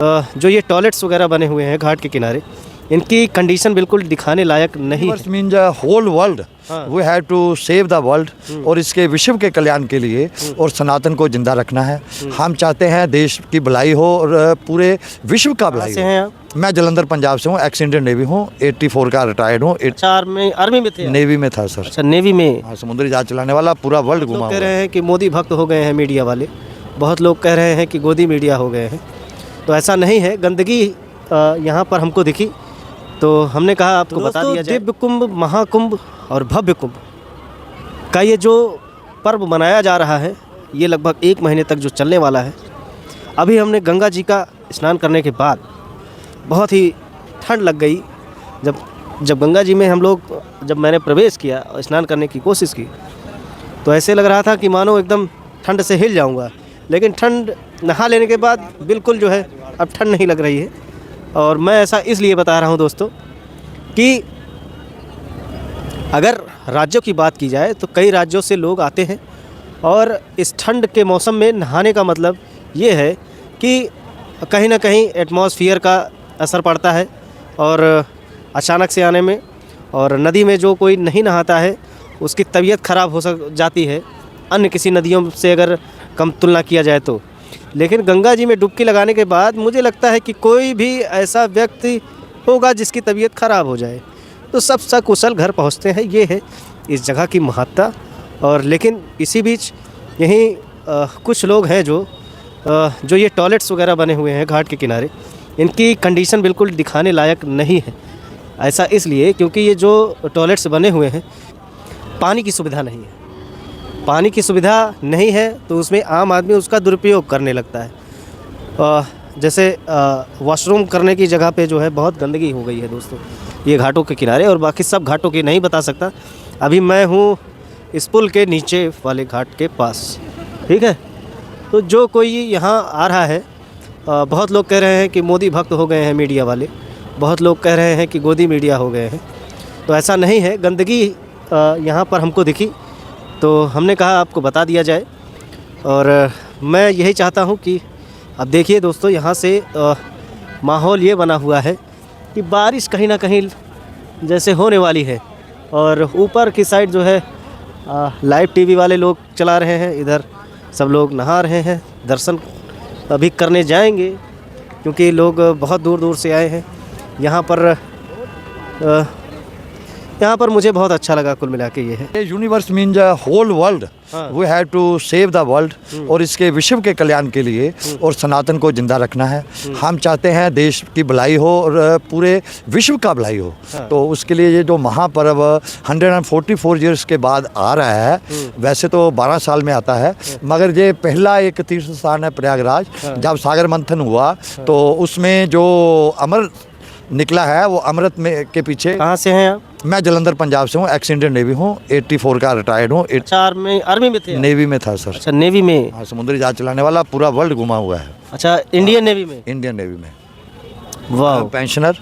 जो ये टॉयलेट्स वगैरह बने हुए हैं घाट के किनारे, इनकी कंडीशन बिल्कुल दिखाने लायक नहीं है। Mean whole world we have to save the world, और इसके विश्व के कल्याण के लिए और सनातन को जिंदा रखना है। हम चाहते हैं देश की भलाई हो और पूरे विश्व का भलाई से हैं आप? मैं जलंधर पंजाब से हूँ, एक्स इंडियन नेवी हूँ, 84 का रिटायर्ड हूँ। अच्छा, आर्मी में थे आप? नेवी में था सर। अच्छा, नेवी में। हाँ, समुद्री जहाज चलाने वाला, पूरा वर्ल्ड घुमा लोग कह हुआ रहे हैं कि मोदी भक्त हो गए हैं मीडिया वाले, बहुत लोग कह रहे हैं कि गोदी मीडिया हो गए हैं। तो ऐसा नहीं है, गंदगी यहाँ पर हमको दिखी तो हमने कहा आपको बता दिया जाए। दिव्य कुंभ, महाकुंभ और भव्य कुंभ का ये जो पर्व मनाया जा रहा है, ये लगभग 1 महीने तक जो चलने वाला है। अभी हमने गंगा जी का स्नान करने के बाद बहुत ही ठंड लग गई। जब गंगा जी में जब मैंने प्रवेश किया और स्नान करने की कोशिश की तो ऐसे लग रहा था कि मानो एकदम ठंड से हिल जाऊंगा, लेकिन ठंड नहा लेने के बाद बिल्कुल जो है अब ठंड नहीं लग रही है। और मैं ऐसा इसलिए बता रहा हूं दोस्तों कि अगर राज्यों की बात की जाए तो कई राज्यों से लोग आते हैं, और इस ठंड के मौसम में नहाने का मतलब ये है कि कहीं ना कहीं एटमॉस्फेयर का असर पड़ता है, और अचानक से आने में, और नदी में जो कोई नहीं नहाता है उसकी तबीयत ख़राब हो जाती है अन्य किसी नदियों से अगर कम तुलना किया जाए तो। लेकिन गंगा जी में डुबकी लगाने के बाद मुझे लगता है कि कोई भी ऐसा व्यक्ति होगा जिसकी तबीयत ख़राब हो जाए तो सब सकुशल घर पहुंचते हैं। ये है इस जगह की महत्ता। और लेकिन इसी बीच यहीं कुछ लोग हैं जो ये टॉयलेट्स वगैरह बने हुए हैं घाट के किनारे, इनकी कंडीशन बिल्कुल दिखाने लायक नहीं है। ऐसा इसलिए क्योंकि ये जो टॉयलेट्स बने हुए हैं, पानी की सुविधा नहीं है। पानी की सुविधा नहीं है तो उसमें आम आदमी उसका दुरुपयोग करने लगता है। जैसे वॉशरूम करने की जगह पे जो है बहुत गंदगी हो गई है दोस्तों ये घाटों के किनारे, और बाकी सब घाटों की नहीं बता सकता। अभी मैं हूँ इस पुल के नीचे वाले घाट के पास, ठीक है। तो जो कोई यहाँ आ रहा है, बहुत लोग कह रहे हैं कि मोदी भक्त हो गए हैं मीडिया वाले, बहुत लोग कह रहे हैं कि गोदी मीडिया हो गए हैं। तो ऐसा नहीं है, गंदगी यहाँ पर हमको दिखी तो हमने कहा आपको बता दिया जाए। और मैं यही चाहता हूँ कि अब देखिए दोस्तों, यहाँ से माहौल ये बना हुआ है कि बारिश कहीं ना कहीं जैसे होने वाली है, और ऊपर की साइड जो है लाइव टीवी वाले लोग चला रहे हैं, इधर सब लोग नहा रहे हैं। दर्शन अभी करने जाएंगे क्योंकि लोग बहुत दूर दूर से आए हैं यहाँ पर मुझे बहुत अच्छा लगा कुल मिला के। ये है universe mean whole world we have to save the world, और इसके विश्व के कल्याण के लिए और सनातन को जिंदा रखना है। हम चाहते हैं देश की भलाई हो और पूरे विश्व का भलाई हो। तो उसके लिए ये जो महापर्व 144 ईयर्स के बाद आ रहा है, वैसे तो 12 साल में आता है, मगर ये पहला एक तीर्थ स्थान है प्रयागराज। जब सागर मंथन हुआ तो उसमें जो अमर निकला है वो अमृत में के पीछे। कहाँ से हैं आप? मैं जलंधर पंजाब से हूँ, एक्स इंडियन नेवी हूँ, 84 का रिटायर्ड हूँ। अच्छा, आर्मी में थे? नेवी में था सर। अच्छा, नेवी में। हाँ, समुद्री जहाज चलाने वाला, पूरा वर्ल्ड घुमा हुआ है। अच्छा, इंडियन नेवी में? इंडियन नेवी में। वाह। पेंशनर,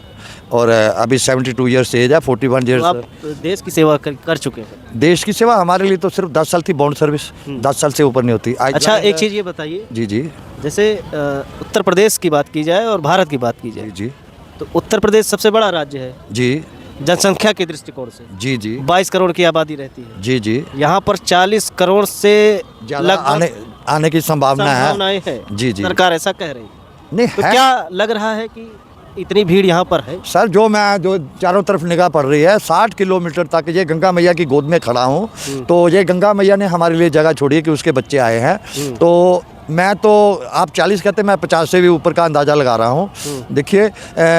और अभी 72 ईयर्स एज है, 41 ईयर्स। आप देश की सेवा कर चुके हैं? देश की सेवा हमारे लिए तो सिर्फ 10 साल थी बॉन्ड सर्विस, 10 साल से ऊपर नहीं होती। अच्छा, एक चीज़ ये बताइए। जी जी। जैसे उत्तर प्रदेश की बात की जाए और भारत की बात की जाए, जी, तो उत्तर प्रदेश सबसे बड़ा राज्य है जी, जनसंख्या के दृष्टिकोण से। जी जी। 22 करोड़ की आबादी रहती है। जी जी। यहाँ पर 40 करोड़ से लगभग आने की संभावनाएं है। जी जी। सरकार ऐसा कह रही है। नहीं तो है। क्या लग रहा है कि इतनी भीड़ यहाँ पर है? सर, जो चारों तरफ निगाह पड़ रही है, 60 किलोमीटर तक ये गंगा मैया की गोद में खड़ा हूँ। तो ये गंगा मैया ने हमारे लिए जगह छोड़ी है कि उसके बच्चे आए हैं। तो मैं तो आप 40 कहते, मैं 50 से भी ऊपर का अंदाज़ा लगा रहा हूँ। देखिए,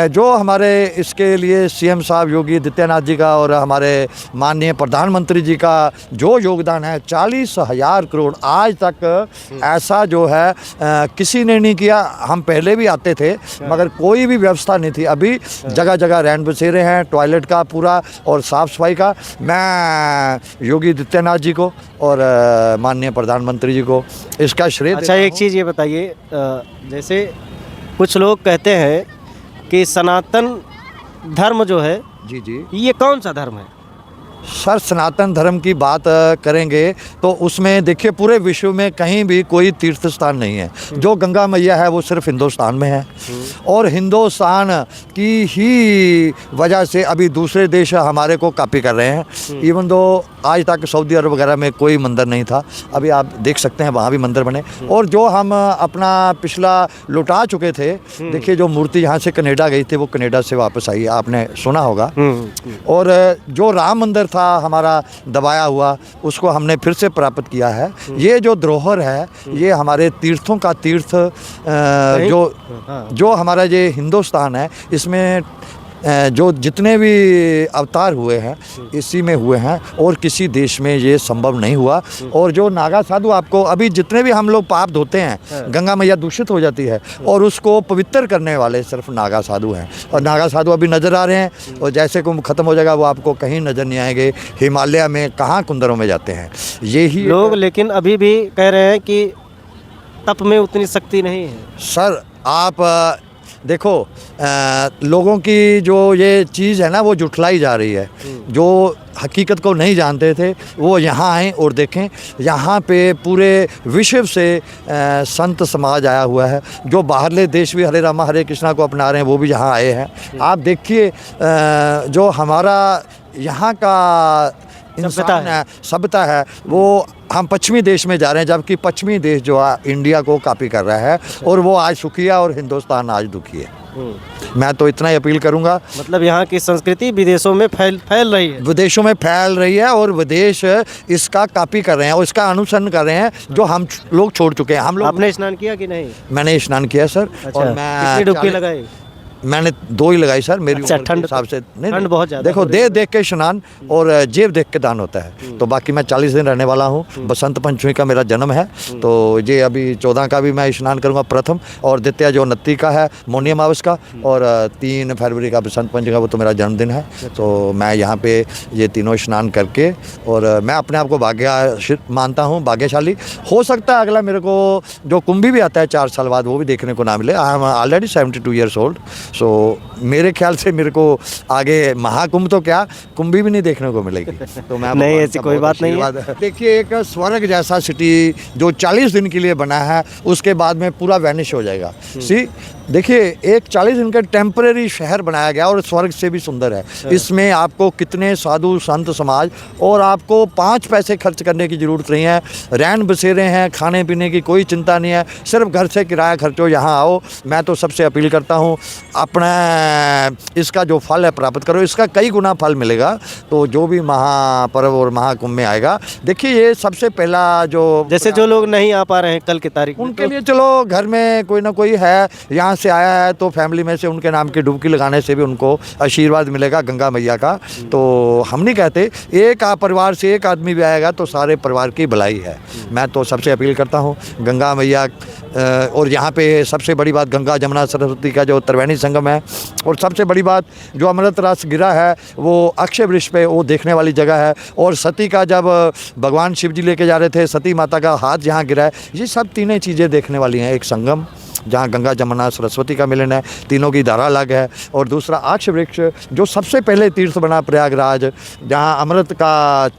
जो हमारे इसके लिए सीएम साहब योगी आदित्यनाथ जी का और हमारे माननीय प्रधानमंत्री जी का जो योगदान है, 40,000 करोड़ आज तक ऐसा जो है किसी ने नहीं किया। हम पहले भी आते थे मगर कोई भी व्यवस्था नहीं थी। अभी जगह जगह रैन बसेरे हैं, टॉयलेट का पूरा और साफ़ सफाई का। मैं योगी आदित्यनाथ जी को और माननीय प्रधानमंत्री जी को इसका श्रेय। अच्छा, एक चीज़ ये बताइए, जैसे कुछ लोग कहते हैं कि सनातन धर्म जो है, जी जी, ये कौन सा धर्म है? सर सनातन धर्म की बात करेंगे तो उसमें देखिए पूरे विश्व में कहीं भी कोई तीर्थ स्थान नहीं है। जो गंगा मैया है वो सिर्फ हिंदुस्तान में है और हिंदुस्तान की ही वजह से अभी दूसरे देश हमारे को कॉपी कर रहे हैं। इवन दो आज तक सऊदी अरब वगैरह में कोई मंदिर नहीं था, अभी आप देख सकते हैं वहाँ भी मंदिर बने। और जो हम अपना पिछला लुटा चुके थे, देखिए जो मूर्ति यहाँ से कनाडा गई थी वो कनाडा से वापस आई, आपने सुना होगा। और जो राम मंदिर था हमारा दबाया हुआ, उसको हमने फिर से प्राप्त किया है। ये जो धरोहर है ये हमारे तीर्थों का तीर्थ जो हमारा ये हिंदुस्तान है, इसमें जो जितने भी अवतार हुए हैं इसी में हुए हैं और किसी देश में ये संभव नहीं हुआ। और जो नागा साधु, आपको अभी जितने भी हम लोग पाप धोते हैं, गंगा मैया दूषित हो जाती है और उसको पवित्र करने वाले सिर्फ नागा साधु हैं। और नागा साधु अभी नज़र आ रहे हैं और जैसे कुंभ खत्म हो जाएगा वो आपको कहीं नज़र नहीं आएंगे। हिमालय में कहाँ कुंदरों में जाते हैं यही लोग, लेकिन अभी भी कह रहे हैं कि तप में उतनी शक्ति नहीं है। सर आप देखो लोगों की जो ये चीज़ है ना वो जुठलाई जा रही है। जो हकीकत को नहीं जानते थे वो यहाँ आएँ और देखें, यहाँ पे पूरे विश्व से संत समाज आया हुआ है। जो बाहरले देश भी हरे रामा हरे कृष्णा को अपना रहे हैं वो भी यहाँ आए हैं। आप देखिए जो हमारा यहाँ का इंसान है, सभ्यता है, वो हम पश्चिमी देश में जा रहे हैं, जबकि पश्चिमी देश जो है इंडिया को कॉपी कर रहा है और वो आज सुखी है और हिंदुस्तान आज दुखी है। मैं तो इतना ही अपील करूंगा, मतलब यहाँ की संस्कृति विदेशों में फैल रही है, विदेशों में फैल रही है और विदेश इसका कॉपी कर रहे हैं और इसका अनुसरण कर रहे हैं जो हम लोग छोड़ चुके हैं। हम लोग, आपने स्नान किया कि नहीं? मैंने स्नान किया सर। अच्छा, और मैं कितनी डुबकी लगाई? मैंने 2 ही लगाई सर, मेरी अच्छा, उम्र के ठंड हिसाब से नहीं, ठंड बहुत ज़्यादा। देखो देख के स्नान और जेब देख के दान होता है। तो बाकी मैं 40 दिन रहने वाला हूँ। बसंत पंचमी का मेरा जन्म है, तो ये अभी 14 का भी मैं स्नान करूँगा प्रथम, और द्वितीय जो 29 का है मौनी अमावस का, और 3 फरवरी का बसंत पंचमी का, वो तो मेरा जन्मदिन है। तो मैं यहाँ पे ये तीनों स्नान करके, और मैं अपने आप को भाग्य मानता हूँ, भाग्यशाली। हो सकता है अगला मेरे को जो कुंभी भी आता है 4 साल बाद वो भी देखने को ना मिले। I am already 72 years old, so मेरे ख्याल से मेरे को आगे महाकुंभ तो क्या कुंभी भी नहीं देखने को मिलेगी। तो मैं नहीं, ऐसी कोई बात नहीं है। देखिए एक स्वर्ग जैसा सिटी जो 40 दिन के लिए बना है उसके बाद में पूरा वैनिश हो जाएगा। सी देखिए एक 40 दिन का टेम्परेरी शहर बनाया गया और स्वर्ग से भी सुंदर है। इसमें आपको कितने साधु संत समाज, और आपको 5 पैसे खर्च करने की ज़रूरत नहीं है। रैन बसेरे हैं, खाने पीने की कोई चिंता नहीं है, सिर्फ घर से किराया खर्चो, यहाँ आओ। मैं तो सबसे अपील करता हूँ अपना इसका जो फल है प्राप्त करो, इसका कई गुना फल मिलेगा। तो जो भी महापर्व और महाकुंभ में आएगा, देखिए ये सबसे पहला जो, जैसे जो लोग नहीं आ पा रहे हैं कल की तारीख में, उनके लिए चलो घर में कोई ना कोई है, यहाँ से आया है तो फैमिली में से उनके नाम की डुबकी लगाने से भी उनको आशीर्वाद मिलेगा गंगा मैया का। तो हम नहीं कहते, एक परिवार से एक आदमी भी आएगा तो सारे परिवार की भलाई है। मैं तो सबसे अपील करता हूँ गंगा मैया, और यहाँ पे सबसे बड़ी बात गंगा जमुना सरस्वती का जो त्रिवेणी संगम है, और सबसे बड़ी बात जो अमृत रस गिरा है वो अक्षय वृक्ष पे, वो देखने वाली जगह है। और सती का जब भगवान शिव जी लेके जा रहे थे, सती माता का हाथ जहाँ गिरा है, ये सब तीनों चीज़ें देखने वाली हैं। एक संगम जहाँ गंगा जमुना सरस्वती का मिलन है, तीनों की धारा अलग है। और दूसरा अक्षय वृक्ष जो सबसे पहले तीर्थ बना प्रयागराज, जहाँ अमृत का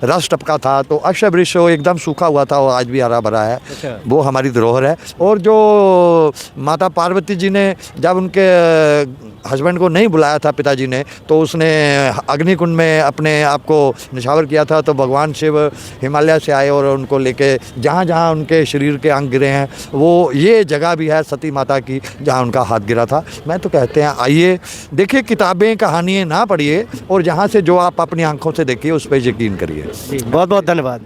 रस टपका था, तो अक्षय वृक्ष एकदम सूखा हुआ था और आज भी हरा भरा है। अच्छा। वो हमारी धरोहर है। और जो माता पार्वती जी ने जब उनके हस्बैंड को नहीं बुलाया था पिताजी ने, तो उसने अग्निकुंड में अपने आप को निछावर किया था, तो भगवान शिव हिमालय से आए और उनको लेके जहाँ जहाँ उनके शरीर के अंग गिरे हैं, वो ये जगह भी है सती माता की जहाँ उनका हाथ गिरा था। मैं तो कहते हैं आइए, देखिए किताबें कहानियाँ ना पढ़िए, और जहाँ से जो आप अपनी आंखों से देखिए उस पर यकीन करिए। बहुत बहुत धन्यवाद।